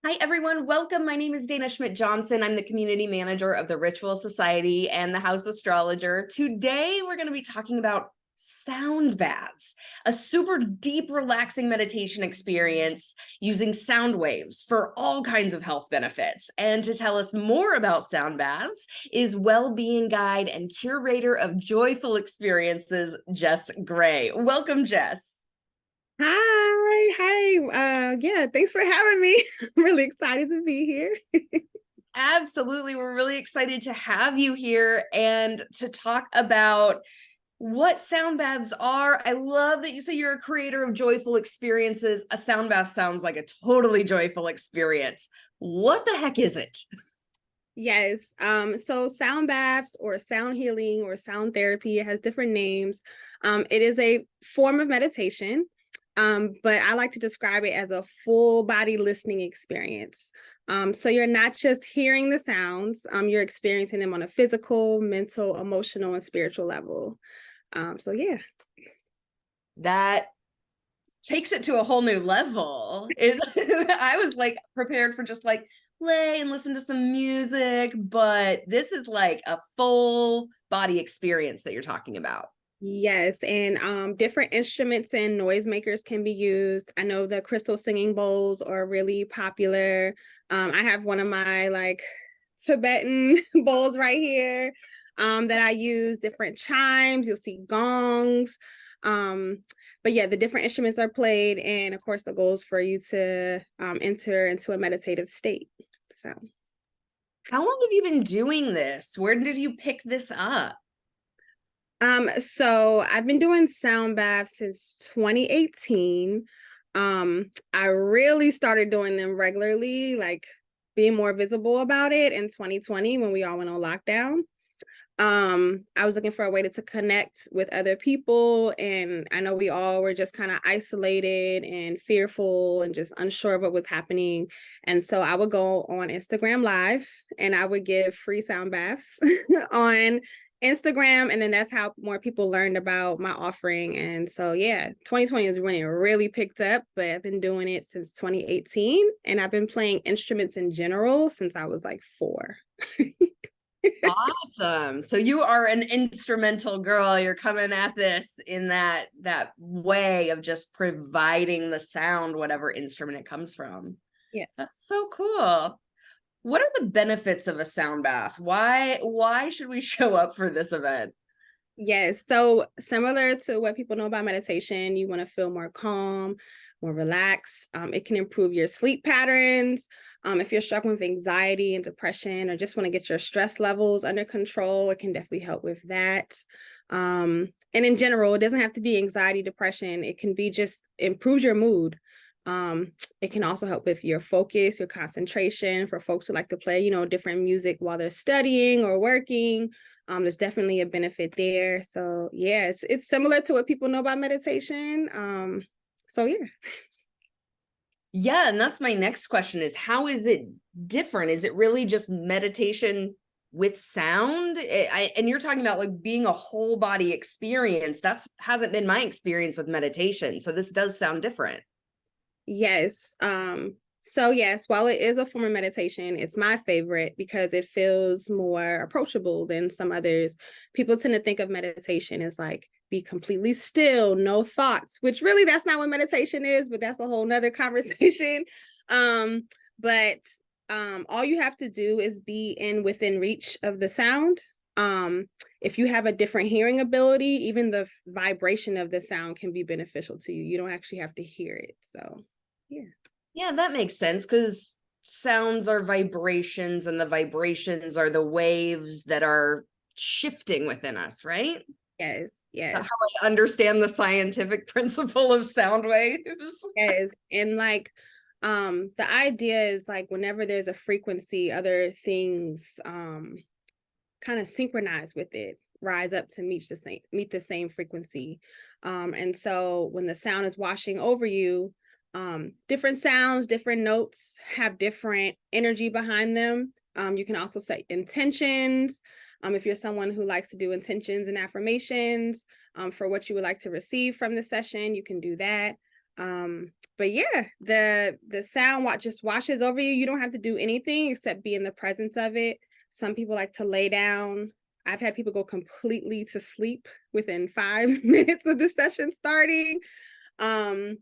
Hi, everyone. Welcome. My name is Dana Schmidt-Johnson. I'm the community manager of the Ritual Society and the House Astrologer. Today, we're going to be talking about sound baths, a super deep, relaxing meditation experience using sound waves for all kinds of health benefits. And to tell us more about sound baths is well-being guide and curator of joyful experiences, Jess Gray. Welcome, Jess. Hi. Yeah, thanks for having me. I'm really excited to be here. Absolutely. We're really excited to have you here and to talk about what sound baths are. I love that you say you're a creator of joyful experiences. A sound bath sounds like a totally joyful experience. What the heck is it? Yes. So sound baths or sound healing or sound therapy, it has different names. It is a form of meditation. But I like to describe it as a full body listening experience. So you're not just hearing the sounds, you're experiencing them on a physical, mental, emotional, and spiritual level. So yeah. That takes it to a whole new level. I was like prepared for just like lay and listen to some music, but this is like a full body experience that you're talking about. Yes, and different instruments and noisemakers can be used. I know the crystal singing bowls are really popular. I have one of my like Tibetan bowls right here that I use. Different chimes, you'll see gongs. Um, but yeah, the different instruments are played, and of course, the goal is for you to enter into a meditative state. So. How long have you been doing this? Where did you pick this up? So I've been doing sound baths since 2018. I really started doing them regularly, like being more visible about it in 2020 when we all went on lockdown. I was looking for a way to connect with other people, and I know we all were just kind of isolated and fearful and just unsure of what was happening. And so I would go on Instagram Live and I would give free sound baths on Instagram, and then that's how more people learned about my offering. And so yeah, 2020 is when it really picked up, but I've been doing it since 2018, and I've been playing instruments in general since I was like 4. Awesome. So you are an instrumental girl. You're coming at this in that way of just providing the sound, whatever instrument it comes from. Yeah. That's so cool. What are the benefits of a sound bath? Why should we show up for this event? Yes. So similar to what people know about meditation, you want to feel more calm, more relaxed. It can improve your sleep patterns. If you're struggling with anxiety and depression, or just want to get your stress levels under control, it can definitely help with that. And in general, it doesn't have to be anxiety, depression. It can be just improves your mood. It can also help with your focus, your concentration for folks who like to play, different music while they're studying or working. There's definitely a benefit there. So yeah, it's similar to what people know about meditation. So yeah. Yeah, and that's my next question is how is it different? Is it really just meditation with sound? And you're talking about like being a whole body experience. That's hasn't been my experience with meditation. So this does sound different. Yes. So yes, while it is a form of meditation, it's my favorite because it feels more approachable than some others. People tend to think of meditation as like be completely still, no thoughts, which really that's not what meditation is, but that's a whole nother conversation. Um, but all you have to do is be in within reach of the sound. Um, if you have a different hearing ability, even the vibration of the sound can be beneficial to you. You don't actually have to hear it. So yeah. Yeah, that makes sense because sounds are vibrations and the vibrations are the waves that are shifting within us, right? Yes, How yes, I understand the scientific principle of sound waves. yes. And like the idea is like whenever there's a frequency, other things kind of synchronize with it, rise up to meet the same frequency. And so when the sound is washing over you, different sounds, different notes have different energy behind them. You can also set intentions. If you're someone who likes to do intentions and affirmations for what you would like to receive from the session, you can do that. But yeah, the sound just washes over you. You don't have to do anything except be in the presence of it. Some people like to lay down. I've had people go completely to sleep within 5 minutes of the session starting. Um,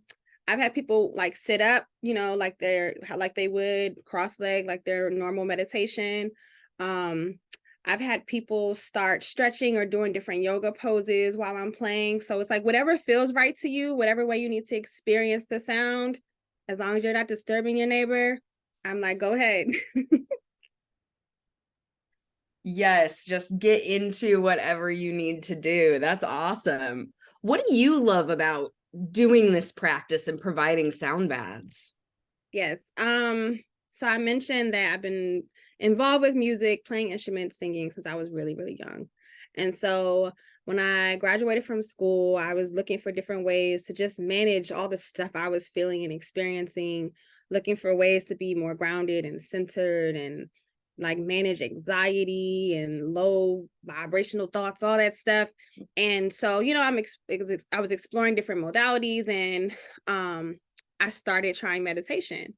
I've had people like sit up, like they would cross leg, like their normal meditation. Um, I've had people start stretching or doing different yoga poses while I'm playing. So it's like whatever feels right to you, whatever way you need to experience the sound, as long as you're not disturbing your neighbor, I'm like, go ahead. Yes, just get into whatever you need to do. That's awesome. What do you love about doing this practice and providing sound baths? Yes. So I mentioned that I've been involved with music, playing instruments, singing since I was really, really young. And so when I graduated from school, I was looking for different ways to just manage all the stuff I was feeling and experiencing, looking for ways to be more grounded and centered and like manage anxiety and low vibrational thoughts, all that stuff. And so, I was exploring different modalities and I started trying meditation.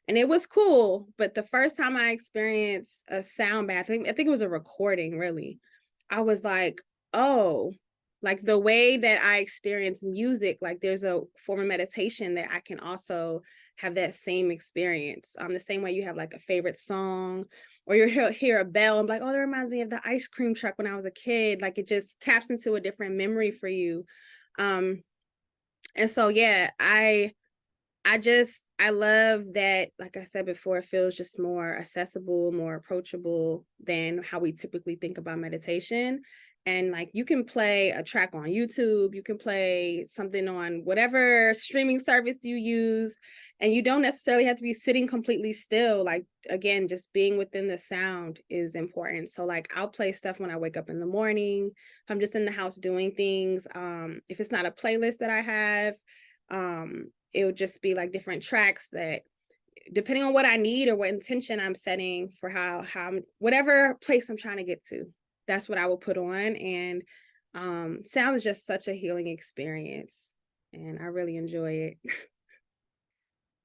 And it was cool, but the first time I experienced a sound bath, I think it was a recording really. I was like, "Oh, like the way that I experience music, like there's a form of meditation that I can also have that same experience. The same way you have like a favorite song or you hear a bell and like, oh, that reminds me of the ice cream truck when I was a kid. Like it just taps into a different memory for you. Um, and so yeah, I love that, like I said before, it feels just more accessible, more approachable than how we typically think about meditation. And like you can play a track on YouTube, you can play something on whatever streaming service you use, and you don't necessarily have to be sitting completely still. Like again, just being within the sound is important. So like I'll play stuff when I wake up in the morning, if I'm just in the house doing things. If it's not a playlist that I have, it would just be like different tracks that depending on what I need or what intention I'm setting for whatever place I'm trying to get to, that's what I will put on. And sound is just such a healing experience and I really enjoy it.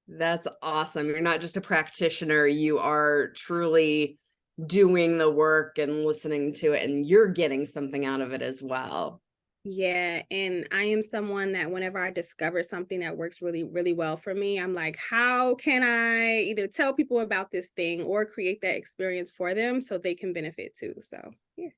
That's awesome. You're not just a practitioner, you are truly doing the work and listening to it, and you're getting something out of it as well. Yeah, and I am someone that whenever I discover something that works really, really well for me, I'm like, how can I either tell people about this thing or create that experience for them so they can benefit too? So, yeah.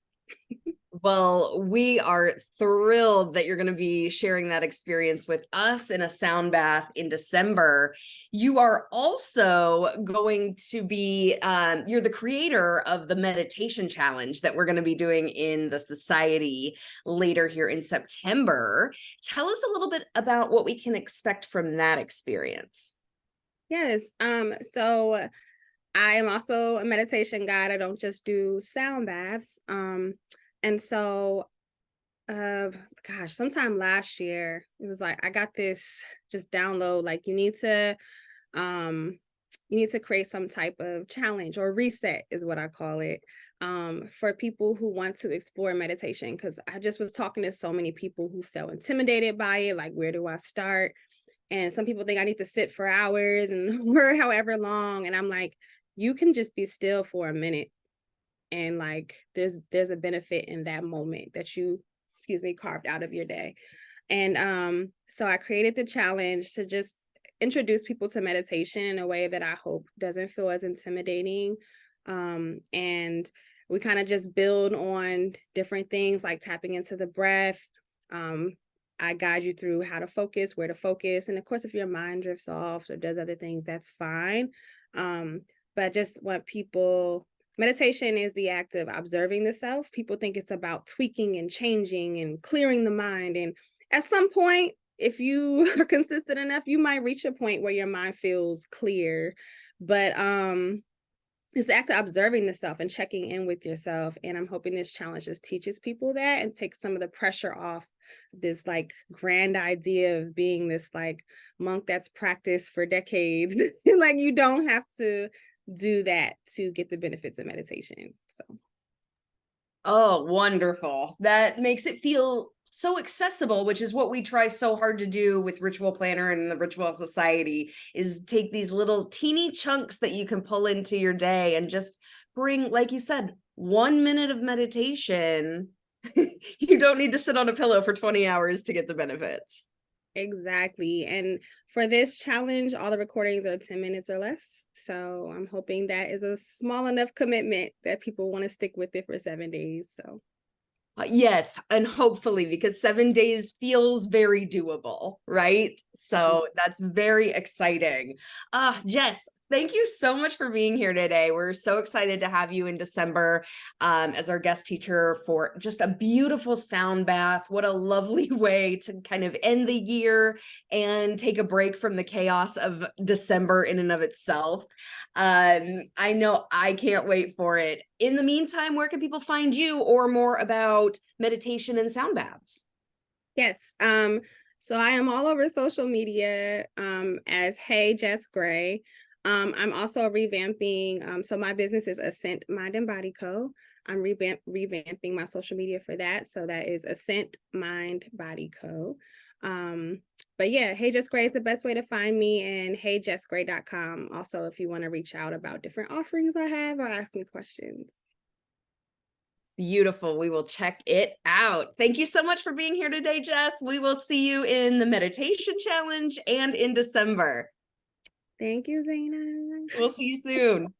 Well, we are thrilled that you're going to be sharing that experience with us in a sound bath in December. You are also going to be, you're the creator of the meditation challenge that we're going to be doing in the society later here in September. Tell us a little bit about what we can expect from that experience. Yes. So I am also a meditation guide. I don't just do sound baths. And so uh gosh, sometime last year, it was like I got this just download, like um you need to create some type of challenge or reset is what I call it, for people who want to explore meditation. Because I just was talking to so many people who felt intimidated by it, like where do I start? And some people think I need to sit for hours and or however long. And I'm like, you can just be still for a minute. And like there's a benefit in that moment that you, excuse me, carved out of your day. And so I created the challenge to just introduce people to meditation in a way that I hope doesn't feel as intimidating. And we kind of just build on different things like tapping into the breath. Um, I guide you through how to focus, where to focus. And of course, if your mind drifts off or does other things, that's fine. But I just want people, meditation is the act of observing the self. People think it's about tweaking and changing and clearing the mind. And at some point, if you are consistent enough, you might reach a point where your mind feels clear. But it's the act of observing the self and checking in with yourself. And I'm hoping this challenge just teaches people that and takes some of the pressure off this like grand idea of being this like monk that's practiced for decades. Like you don't have to do that to get the benefits of meditation. So Oh, wonderful. That makes it feel so accessible, which is what we try so hard to do with Ritual Planner and the Ritual Society, is take these little teeny chunks that you can pull into your day and just bring, like you said, 1 minute of meditation. You don't need to sit on a pillow for 20 hours to get the benefits. Exactly. And for this challenge, all the recordings are 10 minutes or less. So I'm hoping that is a small enough commitment that people want to stick with it for 7 days. So Yes, and hopefully, because 7 days feels very doable, right? So that's very exciting. Jess, thank you so much for being here today. We're so excited to have you in December as our guest teacher for just a beautiful sound bath. What a lovely way to kind of end the year and take a break from the chaos of December in and of itself. I know I can't wait for it. In the meantime, where can people find you or more about meditation and sound baths? yes. So I am all over social media as Hey Jess Gray. I'm also revamping. So my business is Ascent Mind and Body Co. I'm revamping my social media for that. So that is Ascent Mind Body Co. But yeah, Hey Jess Gray is the best way to find me, and heyjessgray.com. Also, if you want to reach out about different offerings I have or ask me questions. Beautiful. We will check it out. Thank you so much for being here today, Jess. We will see you in the meditation challenge and in December. Thank you, Zaina. We'll see you soon.